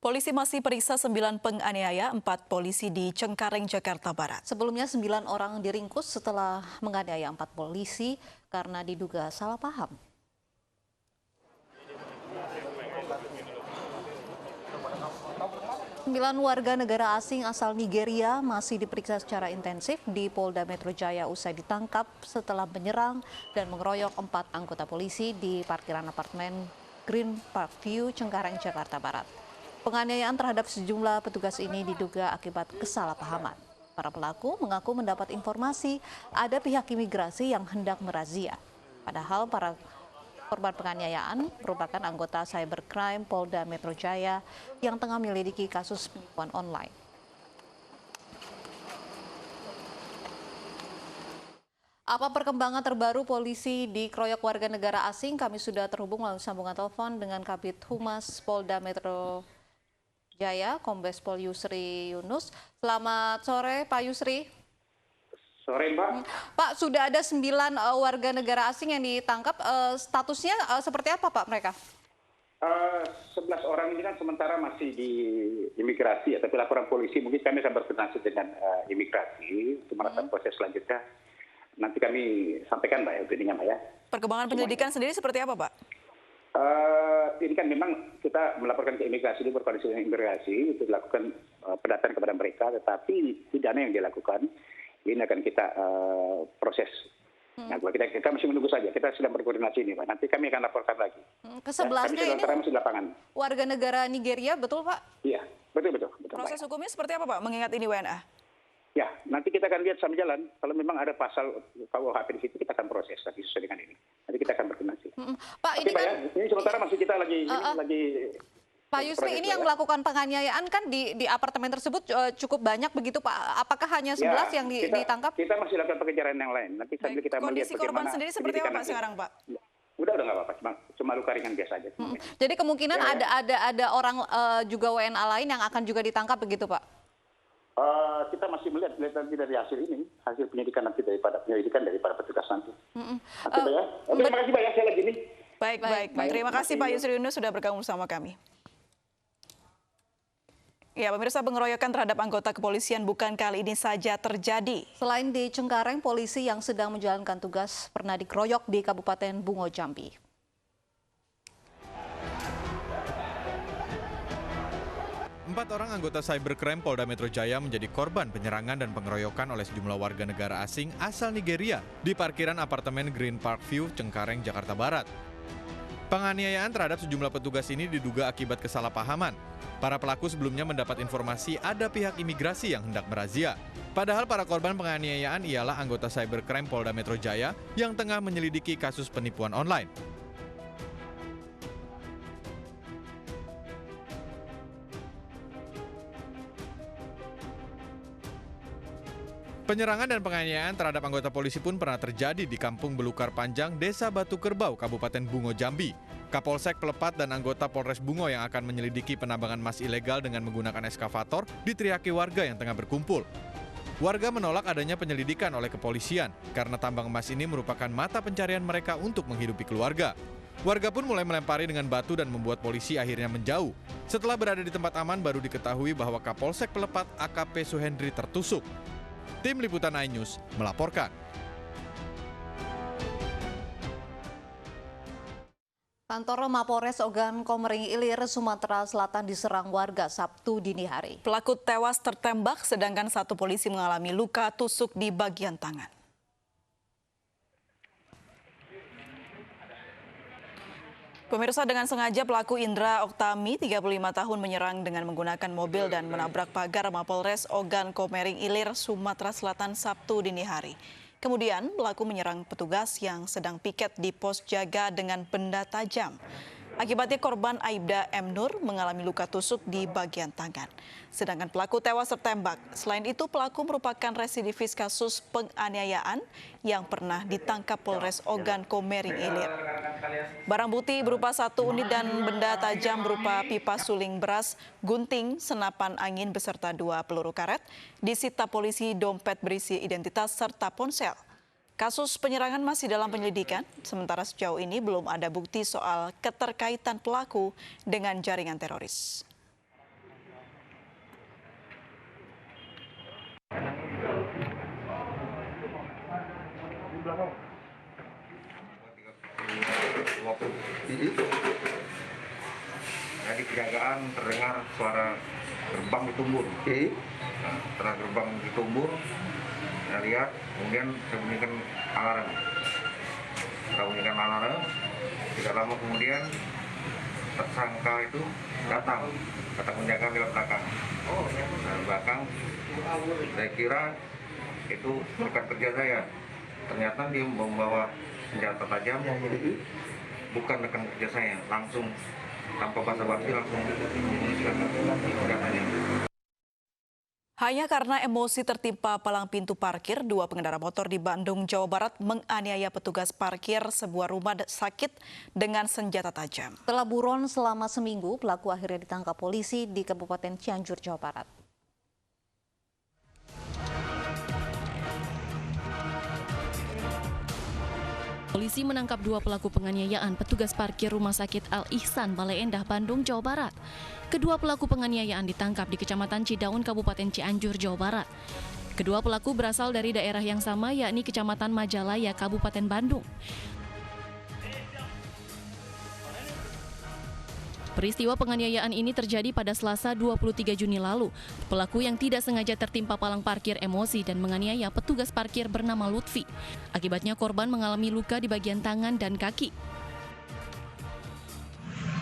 Polisi masih periksa 9 penganiaya 4 polisi di Cengkareng, Jakarta Barat. Sebelumnya 9 orang diringkus setelah menganiaya 4 polisi karena diduga salah paham. Sembilan warga negara asing asal Nigeria masih diperiksa secara intensif di Polda Metro Jaya usai ditangkap setelah menyerang dan mengeroyok 4 anggota polisi di parkiran apartemen Green Park View, Cengkareng, Jakarta Barat. Penganiayaan terhadap sejumlah petugas ini diduga akibat kesalahpahaman. Para pelaku mengaku mendapat informasi ada pihak imigrasi yang hendak merazia. Padahal para korban penganiayaan merupakan anggota cybercrime Polda Metro Jaya yang tengah menyelidiki kasus penipuan online. Apa perkembangan terbaru polisi dikeroyok warga negara asing? Kami sudah terhubung melalui sambungan telepon dengan Kabid Humas Polda Metro Jaya, Kombes Pol Yusri Yunus. Selamat sore, Pak Yusri. Sore, Mbak. Pak, sudah ada 9 warga negara asing yang ditangkap. Statusnya seperti apa, Pak, mereka? 11 orang ini kan sementara masih di imigrasi, ya, tapi laporan polisi mungkin kami akan berkoordinasi dengan imigrasi untuk melakukan proses selanjutnya. Nanti kami sampaikan, Mbak, ya, opininya, Mbak, ya. Perkembangan penyelidikan sendiri seperti apa, Pak? Ini kan memang kita melaporkan ke imigrasi, berkoordinasi dengan imigrasi untuk dilakukan pendataan kepada mereka, tetapi tidak ada yang dilakukan. Ini akan kita proses. Nah, kita masih menunggu saja. Kita sedang berkoordinasi ini, Pak. Nanti kami akan laporkan lagi. Ke-11-nya ini masih di lapangan. Warga negara Nigeria, betul, Pak? Iya, betul. Proses Pak. hukumnya seperti apa, Pak? Mengingat ini WNA. Ya, nanti kita akan lihat sambil jalan. Kalau memang ada pasal KUHP di situ, kita akan proses lagi sesuai dengan ini. Nanti kita akan berkoordinasi. Pak, ini kan ini sementara masih kita lagi Pak Yusri, ini yang melakukan penganiayaan kan di apartemen tersebut cukup banyak begitu, Pak. Apakah hanya 11 yang ditangkap? Kita masih lakukan pengejaran yang lain. Nanti sambil kita melihat kondisi korban sendiri seperti apa, Pak, sekarang, Pak? Udah nggak apa-apa, cuma luka ringan biasa aja. Jadi kemungkinan ada orang juga WNA lain yang akan juga ditangkap begitu, Pak? Kita masih melihat nanti dari hasil ini, hasil penyelidikan nanti daripada petugas nanti. Nanti, Mbak, ya. Oke, terima kasih, Mbak, ya, saya lagi ini. Baik. Terima kasih, Pak Yusri Yunus sudah bergabung bersama kami. Ya, pemirsa, pengeroyokan terhadap anggota kepolisian bukan kali ini saja terjadi. Selain di Cengkareng, polisi yang sedang menjalankan tugas pernah dikeroyok di Kabupaten Bungo, Jambi. Empat orang anggota cybercrime Polda Metro Jaya menjadi korban penyerangan dan pengeroyokan oleh sejumlah warga negara asing asal Nigeria di parkiran apartemen Green Park View, Cengkareng, Jakarta Barat. Penganiayaan terhadap sejumlah petugas ini diduga akibat kesalahpahaman. Para pelaku sebelumnya mendapat informasi ada pihak imigrasi yang hendak merazia. Padahal para korban penganiayaan ialah anggota cybercrime Polda Metro Jaya yang tengah menyelidiki kasus penipuan online. Penyerangan dan penganiayaan terhadap anggota polisi pun pernah terjadi di Kampung Belukar Panjang, Desa Batu Kerbau, Kabupaten Bungo, Jambi. Kapolsek Pelepat dan anggota Polres Bungo yang akan menyelidiki penambangan emas ilegal dengan menggunakan eskavator diteriaki warga yang tengah berkumpul. Warga menolak adanya penyelidikan oleh kepolisian karena tambang emas ini merupakan mata pencarian mereka untuk menghidupi keluarga. Warga pun mulai melempari dengan batu dan membuat polisi akhirnya menjauh. Setelah berada di tempat aman baru diketahui bahwa Kapolsek Pelepat AKP Suhendri tertusuk. Tim Liputan iNews melaporkan. Kantor Mapores Ogan Komering Ilir, Sumatera Selatan diserang warga Sabtu dini hari. Pelaku tewas tertembak, sedangkan 1 polisi mengalami luka tusuk di bagian tangan. Pemirsa, dengan sengaja pelaku Indra Oktami, 35 tahun, menyerang dengan menggunakan mobil dan menabrak pagar Mapolres Ogan Komering Ilir, Sumatera Selatan Sabtu dini hari. Kemudian pelaku menyerang petugas yang sedang piket di pos jaga dengan benda tajam. Akibatnya korban Aibda M. Nur mengalami luka tusuk di bagian tangan. Sedangkan pelaku tewas tertembak. Selain itu, pelaku merupakan residivis kasus penganiayaan yang pernah ditangkap Polres Ogan Komering Ilir. Barang bukti berupa 1 unit dan benda tajam berupa pipa suling beras, gunting, senapan angin beserta 2 peluru karet disita polisi, dompet berisi identitas serta ponsel. Kasus penyerangan masih dalam penyelidikan, sementara sejauh ini belum ada bukti soal keterkaitan pelaku dengan jaringan teroris. Jadi penjagaan terdengar suara gerbang ditumbur. Nah, setelah gerbang ditumbur, saya lihat, kemudian saya bunyikan alarm. Setelah bunyikan alarm, tidak lama kemudian tersangka itu datang penjagaan di belakang. Nah, di belakang, saya kira itu rekan kerja saya. Ternyata dia membawa senjata tajam, bukan rekan kerja saya, langsung tanpa basa-basi langsung membunuh senjatanya. Hanya karena emosi tertimpa palang pintu parkir, 2 pengendara motor di Bandung, Jawa Barat menganiaya petugas parkir sebuah rumah sakit dengan senjata tajam. Setelah buron selama seminggu, pelaku akhirnya ditangkap polisi di Kabupaten Cianjur, Jawa Barat. Polisi menangkap 2 pelaku penganiayaan petugas parkir Rumah Sakit Al-Ihsan, Bale Endah, Bandung, Jawa Barat. Kedua pelaku penganiayaan ditangkap di Kecamatan Cidaun, Kabupaten Cianjur, Jawa Barat. Kedua pelaku berasal dari daerah yang sama, yakni Kecamatan Majalaya, Kabupaten Bandung. Peristiwa penganiayaan ini terjadi pada Selasa 23 Juni lalu. Pelaku yang tidak sengaja tertimpa palang parkir emosi dan menganiaya petugas parkir bernama Lutfi. Akibatnya korban mengalami luka di bagian tangan dan kaki.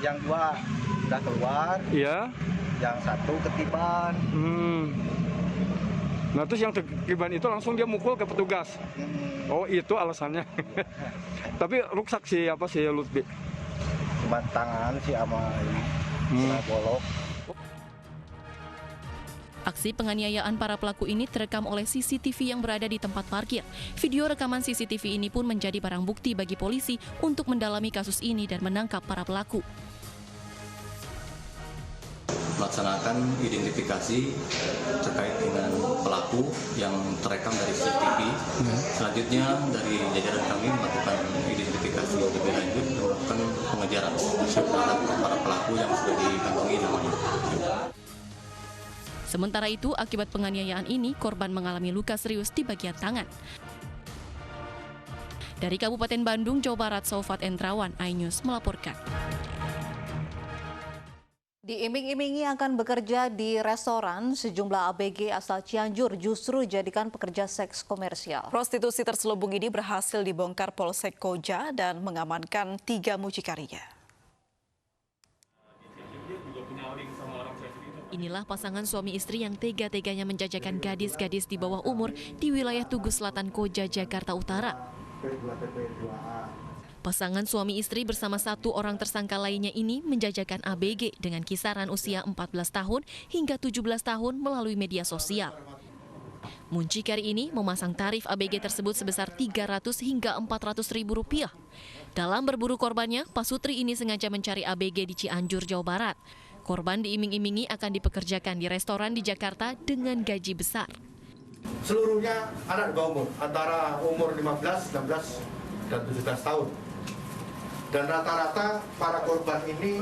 Yang 2 sudah keluar, Iya. yang 1 ketiban. Nah terus yang terkiban itu langsung dia mukul ke petugas. Oh itu alasannya. Tapi rusak si Lutfi. Cuma tangan sih sama bolok. Aksi penganiayaan para pelaku ini terekam oleh CCTV yang berada di tempat parkir. Video rekaman CCTV ini pun menjadi barang bukti bagi polisi untuk mendalami kasus ini dan menangkap para pelaku. Melaksanakan identifikasi terkait dengan pelaku yang terekam dari CCTV. Selanjutnya dari jajaran kami melakukan identifikasi lebih lanjut dan melakukan pengejaran terhadap para pelaku yang sudah dikantongi namanya. Sementara itu, akibat penganiayaan ini, korban mengalami luka serius di bagian tangan. Dari Kabupaten Bandung, Jawa Barat, Sofat Endrawan, iNews melaporkan. Diiming-imingi akan bekerja di restoran, sejumlah ABG asal Cianjur justru dijadikan pekerja seks komersial. Prostitusi terselubung ini berhasil dibongkar Polsek Koja dan mengamankan 3 mucikarinya. Inilah pasangan suami istri yang tega-teganya menjajakan gadis-gadis di bawah umur di wilayah Tugu Selatan, Koja, Jakarta Utara. Pasangan suami istri bersama 1 orang tersangka lainnya ini menjajakan ABG dengan kisaran usia 14 tahun hingga 17 tahun melalui media sosial. Muncikari ini memasang tarif ABG tersebut sebesar 300 hingga 400 ribu rupiah. Dalam berburu korbannya, Pasutri ini sengaja mencari ABG di Cianjur, Jawa Barat. Korban diiming-imingi akan dipekerjakan di restoran di Jakarta dengan gaji besar. Seluruhnya anak di bawah umur, antara umur 15, 16, dan 17 tahun. Dan rata-rata para korban ini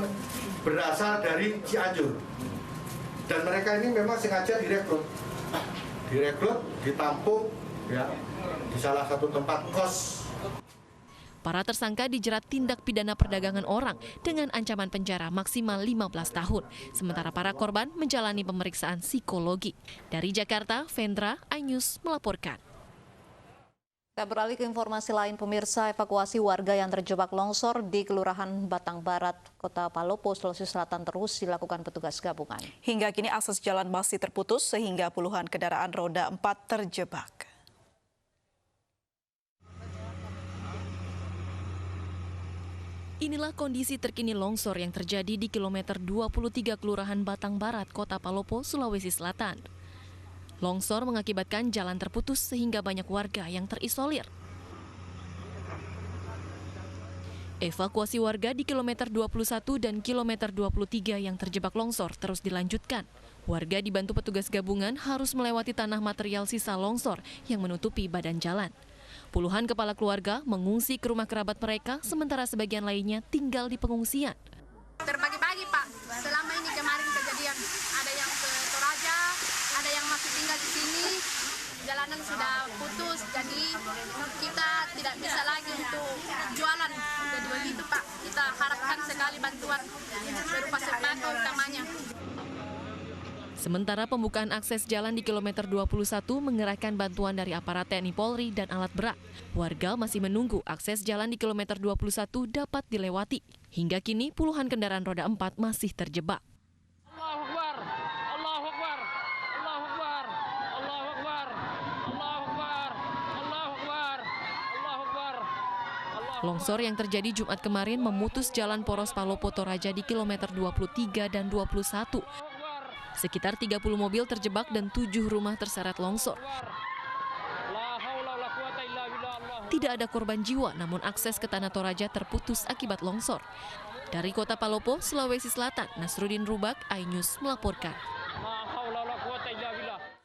berasal dari Cianjur. Dan mereka ini memang sengaja direkrut, ditampung ya, di salah satu tempat kos. Para tersangka dijerat tindak pidana perdagangan orang dengan ancaman penjara maksimal 15 tahun. Sementara para korban menjalani pemeriksaan psikologi. Dari Jakarta, Vendra, iNews melaporkan. Kita beralih ke informasi lain, pemirsa. Evakuasi warga yang terjebak longsor di Kelurahan Batang Barat, Kota Palopo, Sulawesi Selatan terus dilakukan petugas gabungan. Hingga kini akses jalan masih terputus sehingga puluhan kendaraan roda 4 terjebak. Inilah kondisi terkini longsor yang terjadi di kilometer 23 Kelurahan Batang Barat, Kota Palopo, Sulawesi Selatan. Longsor mengakibatkan jalan terputus sehingga banyak warga yang terisolir. Evakuasi warga di kilometer 21 dan kilometer 23 yang terjebak longsor terus dilanjutkan. Warga dibantu petugas gabungan harus melewati tanah material sisa longsor yang menutupi badan jalan. Puluhan kepala keluarga mengungsi ke rumah kerabat mereka, sementara sebagian lainnya tinggal di pengungsian. Terbagi-bagi, Pak. Selama ini kemarin kejadian, ada yang ke Toraja, ada yang masih tinggal di sini. Jalanan sudah putus, jadi kita tidak bisa lagi untuk jualan. Jadi begitu, Pak. Kita harapkan sekali bantuan berupa sembako utamanya. Sementara pembukaan akses jalan di kilometer 21 mengerahkan bantuan dari aparat TNI Polri dan alat berat. Warga masih menunggu akses jalan di kilometer 21 dapat dilewati. Hingga kini puluhan kendaraan roda 4 masih terjebak. Allahu Akbar, Allahu Akbar, Allahu Akbar, Allahu Akbar, Allahu Akbar, Allahu Akbar, Allahu Akbar. Longsor yang terjadi Jumat kemarin memutus jalan poros Palopo Toraja di kilometer 23 dan 21. Sekitar 30 mobil terjebak dan 7 rumah terseret longsor. Tidak ada korban jiwa, namun akses ke Tanah Toraja terputus akibat longsor. Dari Kota Palopo, Sulawesi Selatan, Nasruddin Rubak, iNews melaporkan.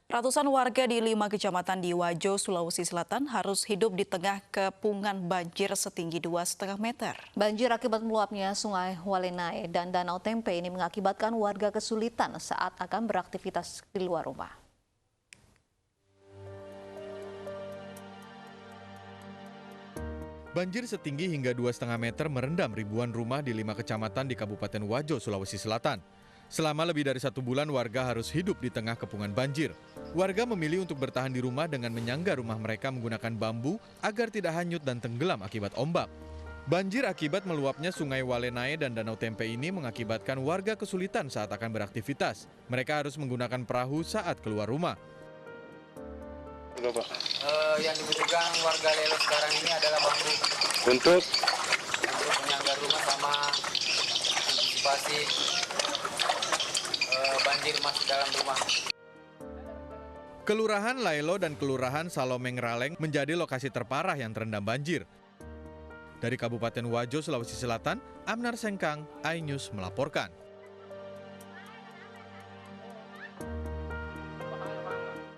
Ratusan warga di 5 kecamatan di Wajo, Sulawesi Selatan harus hidup di tengah kepungan banjir setinggi 2,5 meter. Banjir akibat meluapnya Sungai Walenai dan Danau Tempe ini mengakibatkan warga kesulitan saat akan beraktivitas di luar rumah. Banjir setinggi hingga 2,5 meter merendam ribuan rumah di 5 kecamatan di Kabupaten Wajo, Sulawesi Selatan. Selama lebih dari 1 bulan warga harus hidup di tengah kepungan banjir. Warga memilih untuk bertahan di rumah dengan menyangga rumah mereka menggunakan bambu agar tidak hanyut dan tenggelam akibat ombak. Banjir akibat meluapnya Sungai Walenai dan Danau Tempe ini mengakibatkan warga kesulitan saat akan beraktivitas. Mereka harus menggunakan perahu saat keluar rumah. Yang dibutuhkan warga Lelo sekarang ini adalah bambu. Untuk menyangga rumah sama antisipasi banjir masuk dalam rumah. Kelurahan Laelo dan Kelurahan Salomeng Raleng menjadi lokasi terparah yang terendam banjir. Dari Kabupaten Wajo, Sulawesi Selatan, Amnar Sengkang, iNews melaporkan.